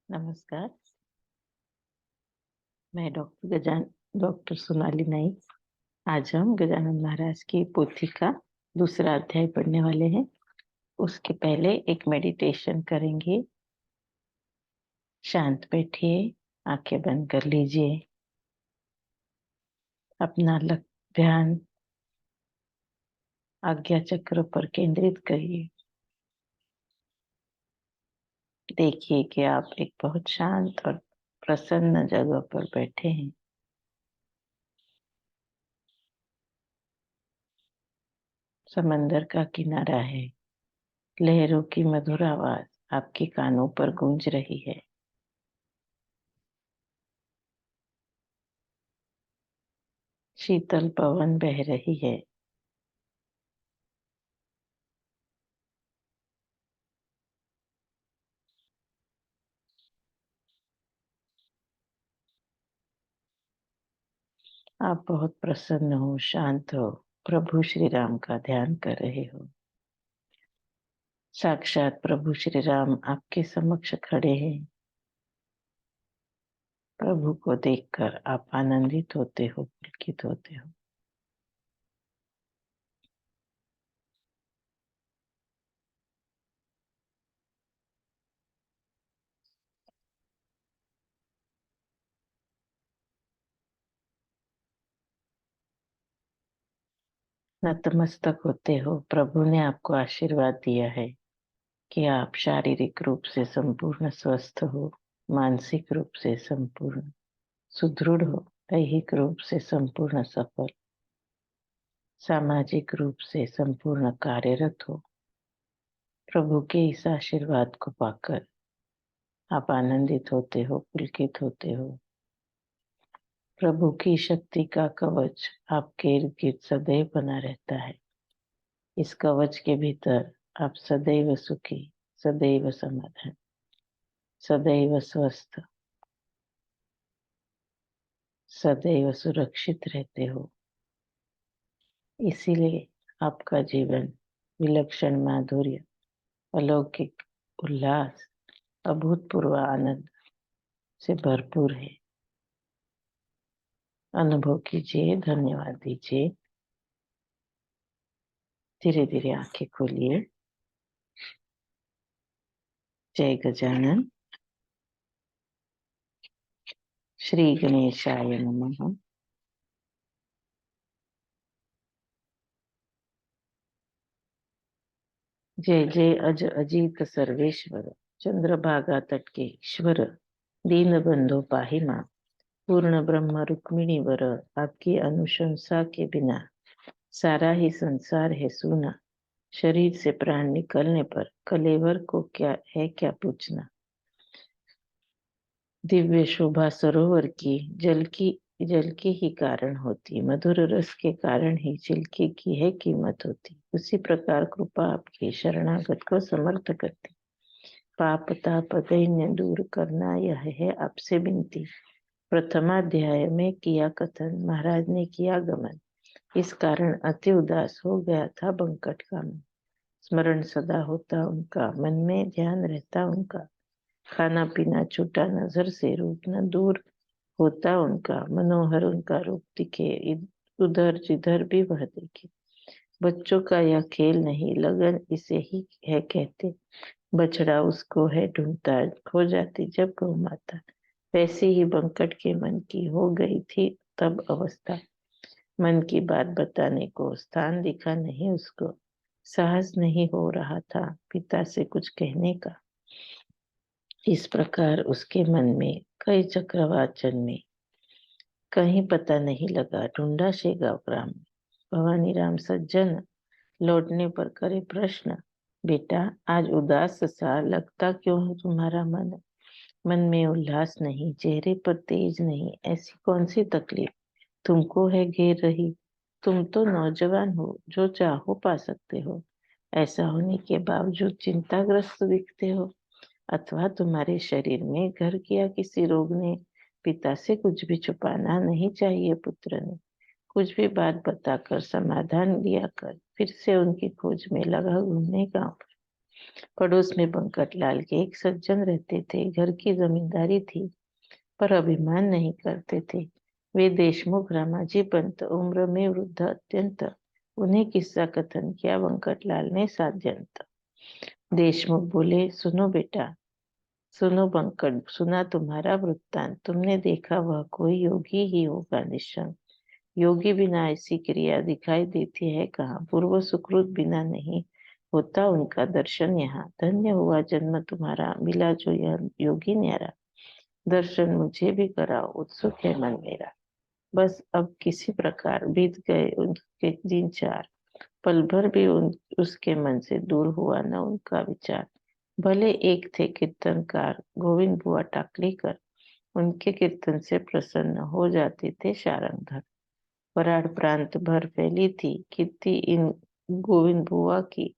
नमस्कार। मैं डॉक्टर सोनाली नाइक। आज हम गजानन महाराज की पोथी का दूसरा अध्याय पढ़ने वाले हैं। उसके पहले एक मेडिटेशन करेंगे। शांत बैठिए, आंखें बंद कर लीजिए। अपना ध्यान आज्ञा चक्र पर केंद्रित करिए। देखिए कि आप एक बहुत शांत और प्रसन्न जगह पर बैठे हैं। समंदर का किनारा है। लहरों की मधुर आवाज आपके कानों पर गूंज रही है। शीतल पवन बह रही है। आप बहुत प्रसन्न हो, शांत हो, प्रभु श्री राम का ध्यान कर रहे हो। साक्षात प्रभु श्री राम आपके समक्ष खड़े हैं। प्रभु को देखकर आप आनंदित होते हो, पुलकित होते हो। नतमस्तक होते हो। प्रभु ने आपको आशीर्वाद दिया है कि आप शारीरिक रूप से संपूर्ण स्वस्थ हो, मानसिक रूप से संपूर्ण सुदृढ़ हो, दैहिक रूप से संपूर्ण सफल, सामाजिक रूप से संपूर्ण कार्यरत हो। प्रभु के इस आशीर्वाद को पाकर आप आनंदित होते हो, पुलकित होते हो। प्रभु की शक्ति का कवच आपके इर्द गिर्द सदैव बना रहता है। इस कवच के भीतर आप सदैव सुखी, सदैव समाधान, सदैव स्वस्थ, सदैव सुरक्षित रहते हो। इसीलिए आपका जीवन विलक्षण माधुर्य, अलौकिक उल्लास, अभूतपूर्व आनंद से भरपूर है। अनुभव कीजिए, धन्यवाद दीजिए। धीरे धीरे आंखें खोलिए। जय गजानन। श्री गणेशाय नमः। जय जय अज अजीत सर्वेश्वर, चंद्रभागा तट के ईश्वर, दीन बंधु पाहि मां। पूर्ण ब्रह्म रुक्मिणी वर, आपकी अनुशंसा के बिना सारा ही संसार है सूना। शरीर से प्राण निकलने पर कलेवर को क्या पूछना। दिव्य शोभा सरोवर की जल की ही कारण होती, मधुर रस के कारण ही चिल्के की है कीमत होती। उसी प्रकार कृपा आपकी शरणागत को समर्थ करती। पाप ताप दैन्य दूर करना, यह है आपसे विनती। प्रथमाध्याय में किया कथन, महाराज ने किया गमन। इस कारण अति उदास हो गया था बंकट का मन। स्मरण सदा होता उनका, मन में ध्यान रहता उनका। खाना पीना छूटा नजर से, रूप न दूर होता उनका। मनोहर उनका रूप दिखे, उधर जिधर भी वह देखे। बच्चों का यह खेल नहीं, लगन इसे ही है कहते। बछड़ा उसको है ढूंढता, खो जाती जब गौ माता। वैसे ही बंकट के मन की हो गई थी तब अवस्था। मन की बात बताने को स्थान दिखा नहीं उसको। साहस नहीं हो रहा था पिता से कुछ कहने का। इस प्रकार उसके मन में कई चक्रवात जन्मे। कहीं पता नहीं लगा, ढूंढा से गाँव ग्राम में। भवानी राम सज्जन लौटने पर करे प्रश्न, बेटा आज उदास सा लगता क्यों है तुम्हारा मन। मन में उल्लास नहीं, चेहरे पर तेज नहीं, ऐसी कौन सी तकलीफ तुमको है घेर रही। तुम तो नौजवान हो, जो चाहो पा सकते हो। ऐसा होने के बावजूद चिंताग्रस्त दिखते हो। अथवा तुम्हारे शरीर में घर किया किसी रोग ने। पिता से कुछ भी छुपाना नहीं चाहिए पुत्र ने। कुछ भी बात बताकर समाधान लिया कर, फिर से उनकी खोज में लगा घूमने गांव। पड़ोस में बंकटलाल के एक सज्जन रहते थे। घर की जमींदारी थी, पर अभिमान नहीं करते थे। वे देशमुख रामाजी पंत, उम्र में वृद्ध अत्यंत। उन्हें किस्सा कथन किया बंकटलाल ने साध्यंत। देशमुख बोले, सुनो बेटा, सुनो बंकट, सुना तुम्हारा वृत्तांत। तुमने देखा वह कोई योगी ही होगा निश्चय। योगी बिना ऐसी क्रिया दिखाई देती है कहाँ। पूर्व सुकृत बिना नहीं होता उनका दर्शन यहाँ। धन्य हुआ जन्म तुम्हारा, मिला जो यह योगी न्यारा। दर्शन मुझे भी कराओ, उत्सुक है मन मेरा। बस अब किसी प्रकार बीत गए उनके दिन चार। पल भर भी उसके मन से दूर हुआ न उनका विचार। भले एक थे कीर्तनकार गोविंद बुआ टाकलीकर, उनके कीर्तन से प्रसन्न हो जाते थे शारंगधर। वराड़ प्रांत भर फैली थी कीर्ति इन गोविंद बुआ की।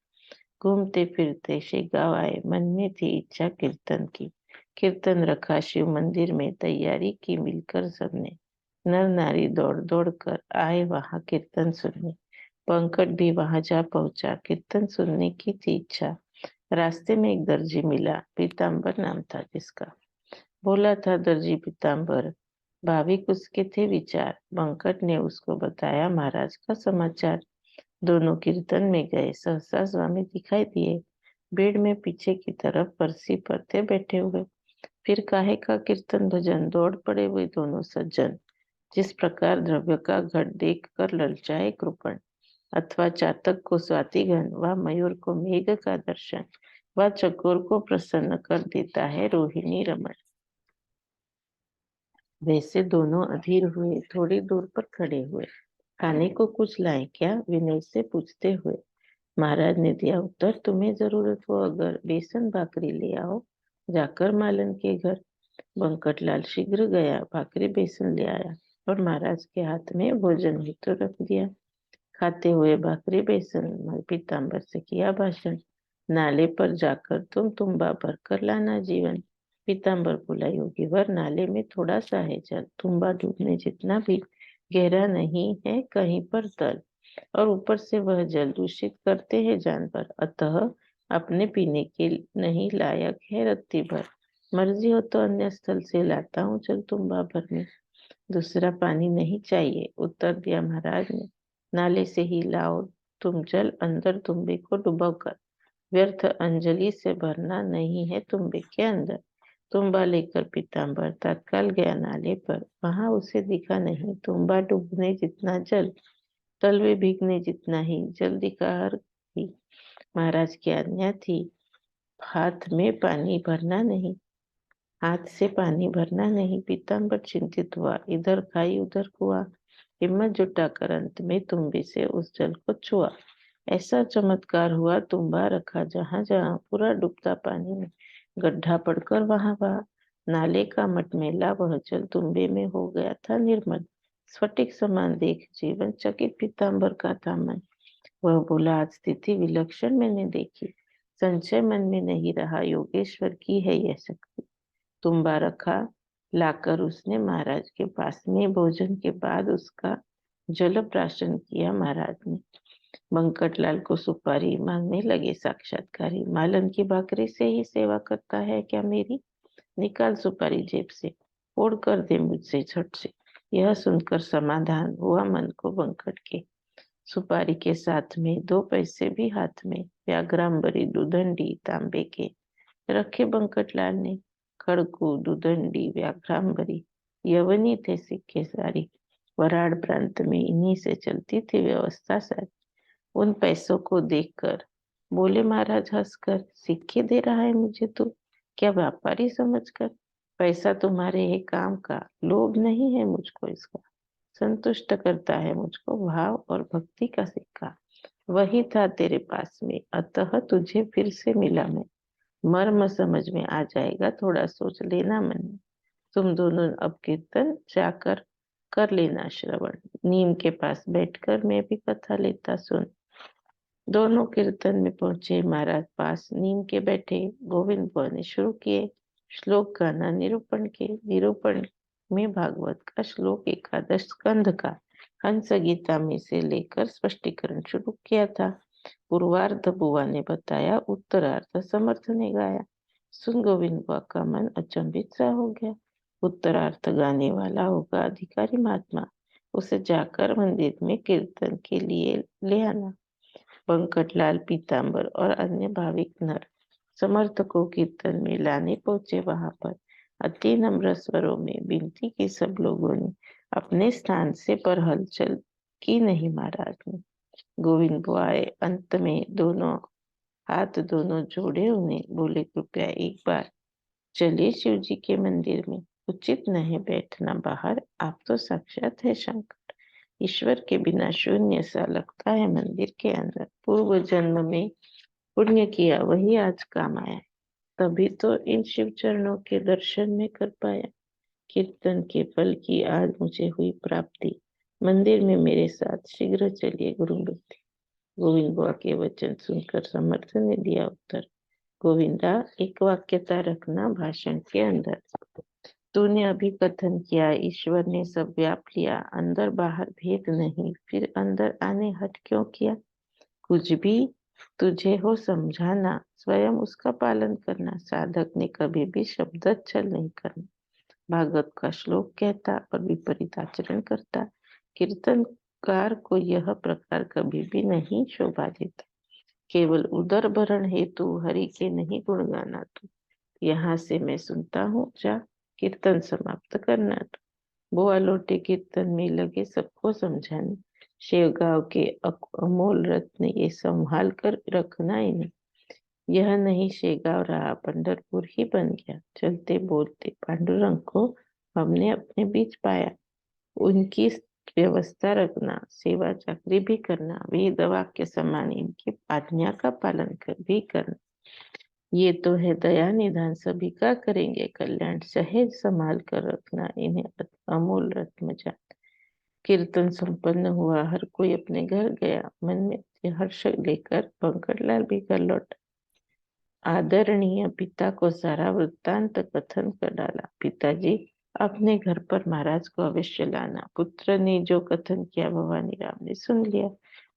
घूमते फिरते से गाँव आए, मन में थी इच्छा कीर्तन की। कीर्तन रखा शिव मंदिर में, तैयारी की मिलकर सबने। नर नारी दौड़ दौड़ कर आए वहां कीर्तन सुनने। पंकज भी वहां जा पहुंचा, कीर्तन सुनने की थी इच्छा। रास्ते में एक दर्जी मिला, पीताम्बर नाम था जिसका। बोला था दर्जी पीताम्बर, भाविक उसके थे विचार। बंकट ने उसको बताया महाराज का समाचार। दोनों कीर्तन में गए, सहसा स्वामी दिखाई दिए। भीड़ में पीछे की तरफ परसी पर थे बैठे हुए। फिर काहे का कीर्तन भजन, दौड़ पड़े हुए दोनों सज्जन। जिस प्रकार द्रव्य का घट देख कर ललचाए कृपण, अथवा चातक को स्वातिगन, व मयूर को मेघ का दर्शन, व चकोर को प्रसन्न कर देता है रोहिणी रमन। वैसे दोनों अधीर हुए, थोड़ी दूर पर खड़े हुए। खाने को कुछ लाए क्या, विनय से पूछते हुए। महाराज ने दिया उत्तर, तुम्हें जरूरत हो अगर बेसन भाकरी ले आओ जाकर मालन के घर। बंकटलाल शीघ्र गया, भाकरी बेसन ले आया और महाराज के हाथ में भोजन ही तो रख दिया। खाते हुए भाकरी बेसन पीताम्बर से किया भाषण, नाले पर जाकर तुम तुम्बा भर कर लाना जीवन। पीताम्बर बोला, योगी वर नाले में थोड़ा सा है जल, तुम्बा डूबने जितना भी गहरा नहीं है कहीं पर तल, और ऊपर से वह जल दूषित करते हैं जानवर, अतः अपने पीने के नहीं लायक है रत्ती भर। मर्जी हो तो अन्य स्थल से लाता हूँ जल तुम्बा भर में, दूसरा पानी नहीं चाहिए। उत्तर दिया महाराज ने, नाले से ही लाओ तुम जल, अंदर तुम्बे को डुबो कर। व्यर्थ अंजलि से भरना नहीं है तुम्बे के अंदर। तुम्बा लेकर पीताम्बर तत्काल गया नाले पर, वहां उसे दिखा नहीं तुम्बा डूबने जितना जल, तलवे भीगने जितना ही। जल्दी कार ही महाराज की आज्ञा थी, हाथ में पानी भरना नहीं, हाथ से पानी भरना नहीं। पीताम्बर चिंतित हुआ, इधर खाई उधर कुआ। हिम्मत जुटाकर अंत में तुम्बे से उस जल को छुआ। ऐसा चमत्कार हुआ, तुम्बा रखा जहां जहां, पूरा डूबता पानी में गड्ढा पड़कर वहां वहां। नाले का मटमैला वह जल तुम्बे में हो गया था निर्मल। स्फटिक समान देख जीवन चकित पीताम्बर का था मन। वह बोला, आज स्थिति विलक्षण मैंने देखी, संशय मन में नहीं रहा, योगेश्वर की है यह शक्ति। तुम्बा रखा लाकर उसने महाराज के पास में, भोजन के बाद उसका जल प्राशन किया महाराज ने। बंकटलाल को सुपारी मांगने लगे साक्षात्कारी, मालन की भाकरी से ही सेवा करता है क्या मेरी? निकाल सुपारी जेब से, फोड़ कर दे मुझसे झट से। यह सुनकर समाधान हुआ मन को बंकट के। सुपारी के साथ में 2 पैसे भी हाथ में, व्याघ्राम्बरी दुदंडी तांबे के रखे बंकटलाल ने। खड़कू दुदंडी व्याघ्राम्बरी यवनी थे सिक्के सारी। वराड़ प्रांत में इन्हीं से चलती थी व्यवस्था सारी। उन पैसों को देखकर बोले महाराज हंसकर, सिक्के दे रहा है मुझे तू, क्या व्यापारी समझकर? पैसा तुम्हारे है काम का, लोभ नहीं है मुझको इसका। संतुष्ट करता है मुझको भाव और भक्ति का सिक्का। वही था तेरे पास में, अतः तुझे फिर से मिला मैं। मर्म समझ में आ जाएगा, थोड़ा सोच लेना मन में। तुम दोनों अब कीर्तन जाकर कर लेना श्रवण। नीम के पास बैठकर मैं भी कथा लेता सुन। दोनों कीर्तन में पहुंचे महाराज पास, नीम के बैठे। गोविंद बुआ ने शुरू किए श्लोक गाना निरूपण के। निरूपण में भागवत का श्लोक 11 स्कंध का हंस गीता में से लेकर स्पष्टीकरण शुरू किया था। पूर्वार्ध बुआ ने बताया, उत्तरार्ध समर्थ ने गाया। सुन गोविंद बुआ का मन अचंभित सा हो गया। उत्तरार्ध गाने वाला होगा अधिकारी महात्मा, उसे जाकर मंदिर में कीर्तन के लिए ले आना। पंकजलाल पीताम्बर और अन्य भाविक नर समर्थ को कीर्तन में लाने पहुंचे। वहां पर अति नम्र स्वरों में विनती की सब लोगों ने अपने स्थान से, पर हलचल की नहीं महाराज ने। गोविंद बुआ आए, अंत में दोनों हाथ दोनों जोड़े उन्हें बोले, कृपया एक बार चलिए शिव जी के मंदिर में। उचित नहीं बैठना बाहर, आप तो साक्षात है शंकर। ईश्वर के बिना शून्य सा लगता है मंदिर के अंदर। पूर्व जन्म में पुण्य किया वही आज काम आया, तभी तो इन शिव चरणों के दर्शन में कर पाया। कीर्तन के फल की आज मुझे हुई प्राप्ति। मंदिर में मेरे साथ शीघ्र चलिए गुरुमूर्ति। गोविंद बुआ के वचन सुनकर समर्थ ने दिया उत्तर, गोविंदा, एक वाक्यता रखना भाषण के अंदर। तूने अभी कथन किया ईश्वर ने सब व्याप लिया, अंदर बाहर भेद नहीं, फिर अंदर आने हट क्यों किया? कुछ भी तुझे हो समझाना, स्वयं उसका पालन करना। साधक ने कभी भी शब्द छल नहीं करना। भागवत का श्लोक कहता और विपरीत आचरण करता। कीर्तनकार को यह प्रकार कभी भी नहीं शोभा देता। केवल उदर भरण हेतु हरि के नहीं गुण गाना तू। यहाँ से मैं सुनता हूँ, जा कीर्तन समाप्त करना तू। बुआ लौटे कीर्तन में लगे सबको समझाने। शेवगांव के अमोल रत्न ये संभाल कर रखना इन्हें। यह नहीं शेगांव रहा, पंढरपुर ही बन गया। चलते बोलते पांडुरंग को हमने अपने बीच पाया। उनकी व्यवस्था रखना, सेवा चाकरी भी करना, वेद वाक्य समान इनकी आज्ञा का पालन कर भी करना। ये तो है दया निधान, सभी का करेंगे कल्याण। सहेज संभाल कर रखना इन्हें, अमूल रत्न जान। कीर्तन संपन्न हुआ, हर कोई अपने घर गया। मन में हर्ष लेकर पंकजलाल भी घर लौटा। आदरणीय पिता को सारा वृत्तांत कथन कर डाला। पिताजी, अपने घर पर महाराज को अवश्य लाना। पुत्र ने जो कथन किया भवानी राम ने सुन लिया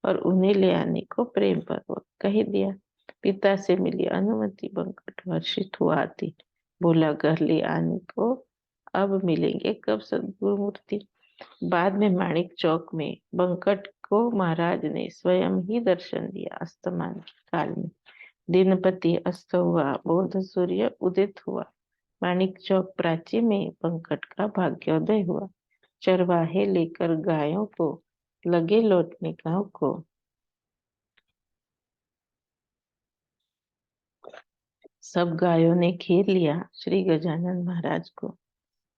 और उन्हें ले आने को प्रेम पूर्वक कह दिया। पिता से मिली अनुमति, बंकट हर्षित हुआ आती। बोला, घर ले आने को अब मिलेंगे कब सदगुरु मूर्ति। बाद में माणिक चौक में बंकट को महाराज ने स्वयं ही दर्शन दिया। अस्तमान के काल में दिनपति अस्त हुआ, बोध सूर्य उदित हुआ। माणिक चौक प्राची में पंकट का भाग्योदय हुआ। चरवाहे लेकर गायों को लगे लौटने गांव को। सब गायों ने घेर लिया श्री गजानन महाराज को।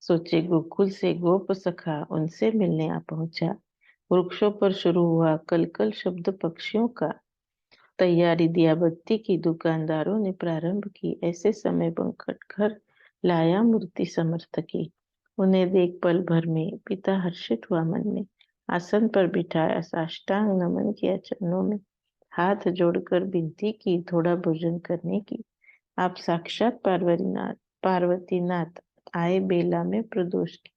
सोचे गोकुल से गोप सखा उनसे मिलने आ पहुंचा। वृक्षों पर शुरू हुआ कल कल शब्द पक्षियों का। तैयारी दिया बत्ती की दुकानदारों ने प्रारंभ की। ऐसे समय बंकट घर लाया मूर्ति समर्थ की। उन्हें देख पल भर में पिता हर्षित हुआ मन में। आसन पर बिठाया, साष्टांग नमन किया चरणों में। हाथ जोड़कर विनती की थोड़ा भोजन करने की। आप साक्षात पार्वतीनाथ आए बेला में प्रदोष की।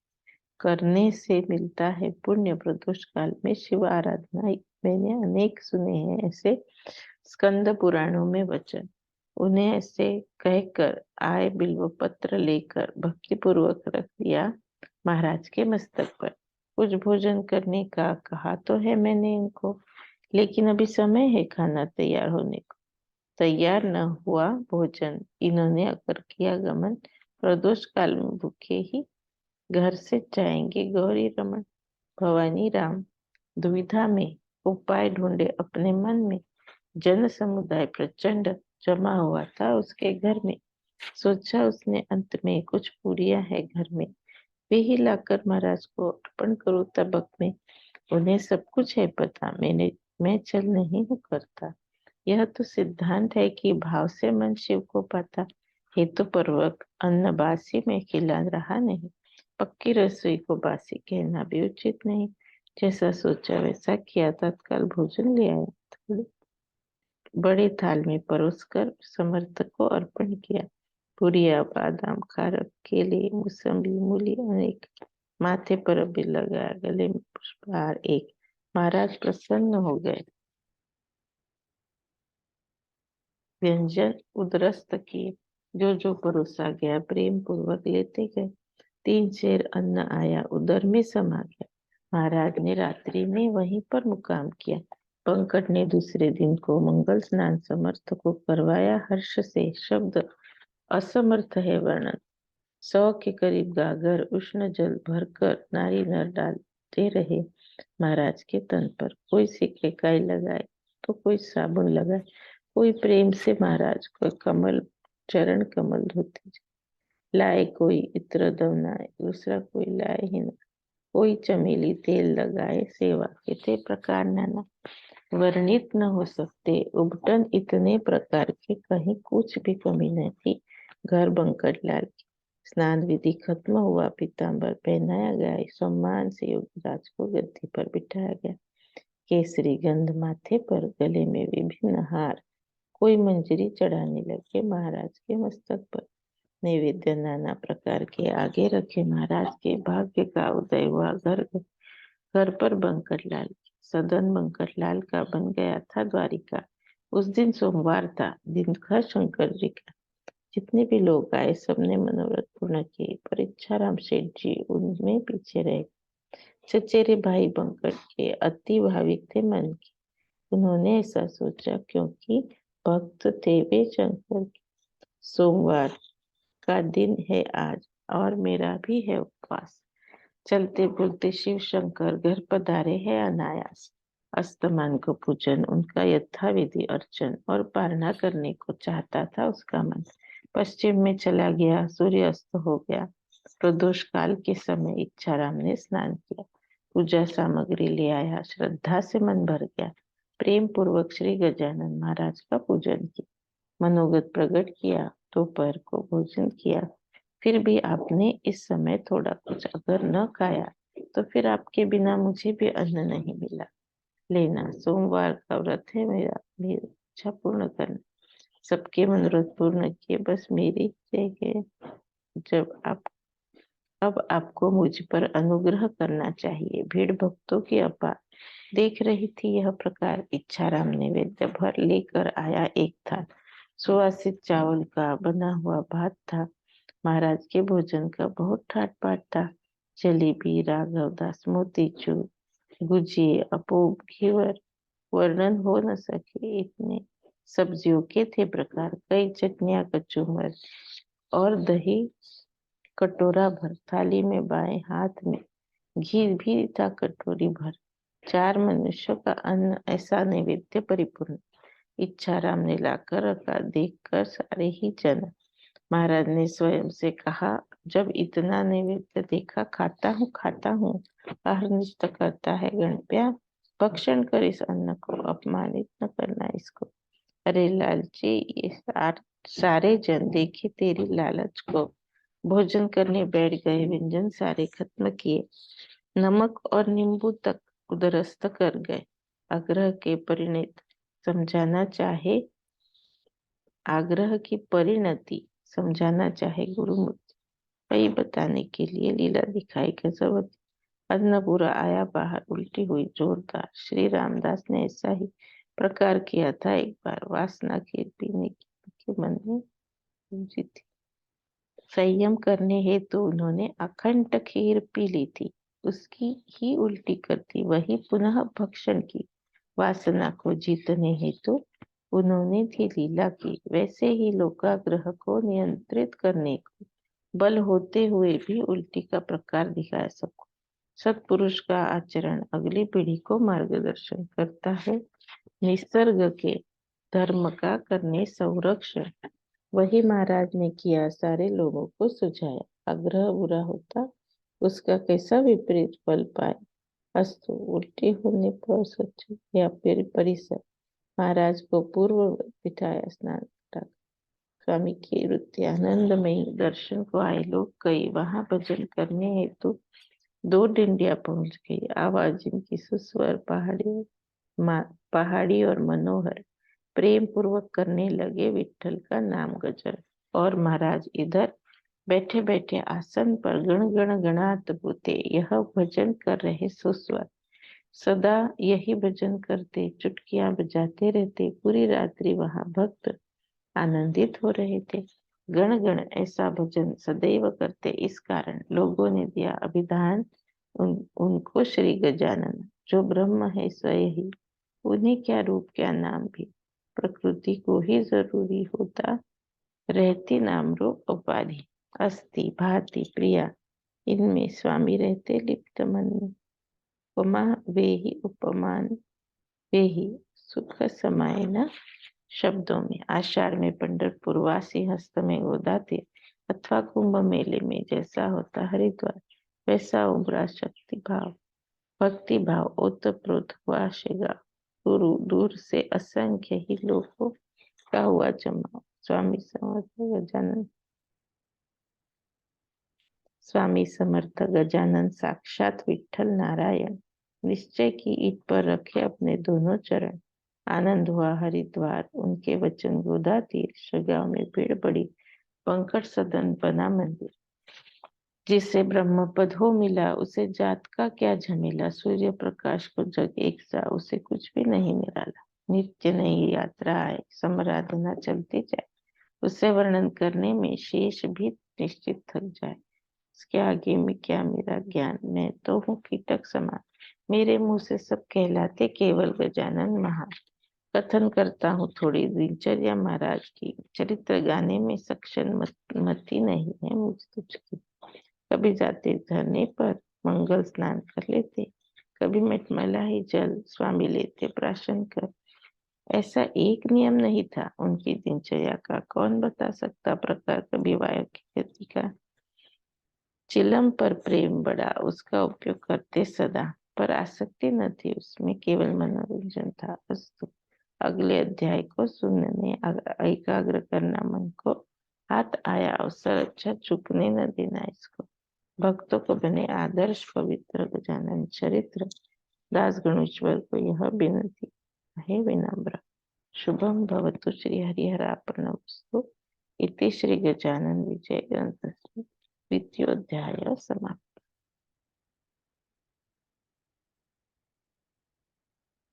करने से मिलता है पुण्य, प्रदोष काल में शिव आराधना। मैंने अनेक सुने हैं ऐसे स्कंद पुराणों में वचन। उन्हें ऐसे कहकर आए बिल्व पत्र लेकर भक्ति पूर्वक रख दिया महाराज के मस्तक पर। कुछ भोजन करने का कहा तो है मैंने इनको, लेकिन अभी समय है खाना तैयार होने को। तैयार न हुआ भोजन, इन्होंने अकर किया गमन। प्रदोष काल में भूखे ही घर से जाएंगे गौरी रमन। भवानी राम दुविधा में उपाय ढूंढे अपने मन में। जन समुदाय प्रचंड जमा हुआ था उसके घर में। सोचा उसने अंत में, कुछ पूरियां है घर में, वे ही लाकर महाराज को अर्पण करूं तबक में। उन्हें सब कुछ है पता, मैं छल नहीं हूँ करता। यह तो सिद्धांत है कि भाव से मन शिव को पाता। हेतु पूर्वक अन्न बासी में खिला रहा नहीं। पक्की रसोई को बासी कहना भी उचित नहीं। जैसा सोचा वैसा किया, तत्काल भोजन ले आया। थोड़े बड़े थाल में परोसकर समर्थ को अर्पण किया। पुरिया, बादाम, खारक, केले, मौसम्बी, मूली अनेक। माथे पर अबीर लगाया, गले में पुष्पहार एक। महाराज प्रसन्न हो गए। व्यंजन उदरस्त किए, जो जो परोसा गया प्रेम पूर्वक लेते गए। 3 सेर अन्न आया, उदर में समा गया। महाराज ने रात्रि में वहीं पर मुकाम किया। पंकज ने दूसरे दिन को मंगल स्नान समर्थ को करवाया। हर्ष से शब्द असमर्थ है वर्णन। 100 के करीब गागर उष्ण जल भरकर नारी नर डालते रहे महाराज के तन पर। कोई सिकाई लगाए तो कोई साबुन लगाए, कोई प्रेम से महाराज को कमल चरण कमल धोते लाए, कोई इत्र दवनाए, दूसरा कोई लाए ही न, कोई चमेली तेल लगाए। सेवा के थे प्रकार नाना, वर्णित न हो सकते। उबटन इतने प्रकार के, कहीं कुछ भी कमी न थी। घर बंकटलाल की स्नान विधि खत्म हुआ, पीताम्बर पहनाया गया, सम्मान से योगीराज को गद्दी पर बिठाया गया। केसरी गंध माथे पर, गले में विभिन्न हार, कोई मंजरी चढ़ाने लगे महाराज के मस्तक पर। नैवेद्य नाना प्रकार के आगे रखे, महाराज के भाग्य का उदय हुआ। घर घर पर बंकटलाल, सदन बंकटलाल का बन गया था द्वारिका। उस दिन सोमवार था, दिन था शंकर जी का। जितने भी लोग आए सबने मनोरथ पूर्ण किए, पर इच्छाराम सेठ जी उनमें पीछे रहे। चचेरे भाई बंकट के अति भाविक थे मन के। उन्होंने ऐसा सोचा क्योंकि भक्त थे वे शंकर के। सोमवार का दिन है आज, और मेरा भी है उपवास। चलते बोलते शिव शंकर घर पधारे है अनायास। अस्तमान को पूजन, उनका यथाविधि अर्चन और पारणा करने को चाहता था उसका मन। पश्चिम में चला गया, सूर्य अस्त हो गया। प्रदोष काल के समय इच्छाराम ने स्नान किया, पूजा सामग्री ले आया, श्रद्धा से मन भर गया। प्रेम पूर्वक श्री गजानन महाराज का पूजन किया, मनोगत प्रकट किया, दोपहर को भोजन किया। फिर भी आपने इस समय थोड़ा कुछ अगर न खाया तो फिर आपके बिना मुझे भी अन्न नहीं मिला। लेना, सोमवार का व्रत है मेरा, मेरी इच्छा पूर्ण करना। सबके मनोरथ पूर्ण किए, बस मेरी रह गए। जब आप अब आपको मुझ पर अनुग्रह करना चाहिए। भीड़ भक्तों की अपार देख रही थी यह प्रकार। इच्छाराम नैवेद्य भर लेकर आया, एक थाल सुवासित चावल का बना हुआ भात था। महाराज के भोजन का बहुत ठाट बाट था। जलेबी, राघवदास, मोतीचूर, गुजिये, अपूप, घेवर, वर्णन हो न सके इतने सब्जियों के थे प्रकार। कई चटनियां, कचूमर और दही कटोरा भर। थाली में बाएं हाथ में घी भी था कटोरी भर। 4 मनुष्यों का अन्न, ऐसा नैवेद्य परिपूर्ण। इच्छाराम ने लाकर रखा, देखकर सारे ही जन। महाराज ने स्वयं से कहा, जब इतना नैवेद्य देखा, खाता हूँ अहरनिष्ठ करता है गणप्या। भक्षण कर इस अन्न को, अपमानित न करना इसको। अरे लालची, ये सारे जन देखे तेरी लालच को। भोजन करने बैठ गए, व्यंजन सारे खत्म किए, नमक और नींबू तक उदरस्त कर गए। आग्रह के परिणत समझाना चाहे आग्रह की परिणति समझाना चाहे गुरुमूर्ति, वही बताने के लिए लीला दिखाई गजबती। अन्न पूरा आया बाहर, उल्टी हुई जोरदार। श्री रामदास ने ऐसा ही प्रकार किया था एक बार। वासना खीर पीने की उनके मन में पूजी थी। संयम करने हेतु तो उन्होंने अखंड खीर पी ली थी, उसकी ही उल्टी कर दी, वही पुनः भक्षण की। वासना को जीतने हेतु तो उन्होंने भी लीला की, वैसे ही लोकाग्रह को नियंत्रित करने को बल होते हुए भी उल्टी का प्रकार दिखा सको। सत्पुरुष का आचरण अगली पीढ़ी को मार्गदर्शन करता है। निसर्ग के धर्म का करने संरक्षण, वही महाराज ने किया, सारे लोगों को सुझाया। आग्रह बुरा होता, उसका कैसा विपरीत फल पाए। अस्तु, उल्टी होने पर सच या फिर परिसर। महाराज को पूर्व बिठाया, स्नान करा। स्वामी की वृत्ति आनंदमयी। दर्शन को आए लोग कई, वहां भजन करने हेतु 2 डिंडिया पहुंच गई। आवाज इनकी सुस्वर, पहाड़ी और मनोहर। प्रेम पूर्वक करने लगे विठ्ठल का नाम गजर। और महाराज इधर बैठे बैठे आसन पर गण गण गणात भूते यह भजन कर रहे सुस्वर। सदा यही भजन करते, चुटकियां बजाते रहते। पूरी रात्रि वहां भक्त आनंदित हो रहे थे। गण गण ऐसा भजन सदैव करते, इस कारण लोगों ने दिया अभिधान उनको श्री गजानन। जो ब्रह्म है स्वयं ही, उन्हें क्या रूप क्या नाम भी, प्रकृति को ही जरूरी होता, रहती नाम रूप उपाधि। अस्थि भांति प्रिया, इनमें स्वामी रहते लिप्त मन में। उपमा वे ही उपमान, वे ही सुख समाये न शब्दों में। आषाढ़ में पंढरपुर वासी हस्त में गोदाते, अथवा कुंभ मेले में जैसा होता हरिद्वार, वैसा उमड़ा शक्ति भाव भक्ति भाव ओतप्रोत हुआ शेगा। गुरु दूर से असंख्य ही लोगों का हुआ जमा। स्वामी समर्थ गजानन, स्वामी समर्थ गजानन साक्षात विठ्ठल नारायण, निश्चय की ईट पर रखे अपने दोनों चरण। आनंद हुआ हरिद्वार उनके वचन गोदा तीर, शगाव में भीड़ बड़ी पंकज सदन बना मंदिर। जिसे ब्रह्म पद हो मिला, उसे जात का क्या झमेला। सूर्य प्रकाश को जग एक सा, उसे कुछ भी नहीं निराला। नित्य नई यात्रा आए, समराधना चलती जाए, उसे वर्णन करने में शेष भी निश्चित थक जाए। उसके आगे में क्या मेरा ज्ञान, मैं तो हूँ कीटक समान। मेरे मुंह से सब कहलाते केवल गजानन महान। कथन करता हूँ थोड़ी दिनचर्या महाराज की, चरित्र गाने में सक्षम मति नहीं है मुझ तुझ की। कभी जाते धरने पर मंगल स्नान कर लेते, कभी मटमलाई जल स्वामी लेते प्राशन कर। ऐसा एक नियम नहीं था उनकी दिनचर्या का, कौन बता सकता प्रकार कभी वायु की गति का। चिलम पर प्रेम बड़ा, उसका उपयोग करते सदा, पर आसक्ति न थी उसमें, केवल मनोरंजन था। अस्तु, अगले अध्याय को सुनने एकाग्र करना मन को। हाथ आया अवसर, अच्छा चुकने न देना इसको। भक्तों को बने आदर्श पवित्र गजानन चरित्र। दास गणेश्वर को यह विनती है विनम्र। शुभम भवतु श्री हरिहरार्पणमस्तु। इति श्री गजानन विजय ग्रंथ द्वितीयोध्याय समाप्त।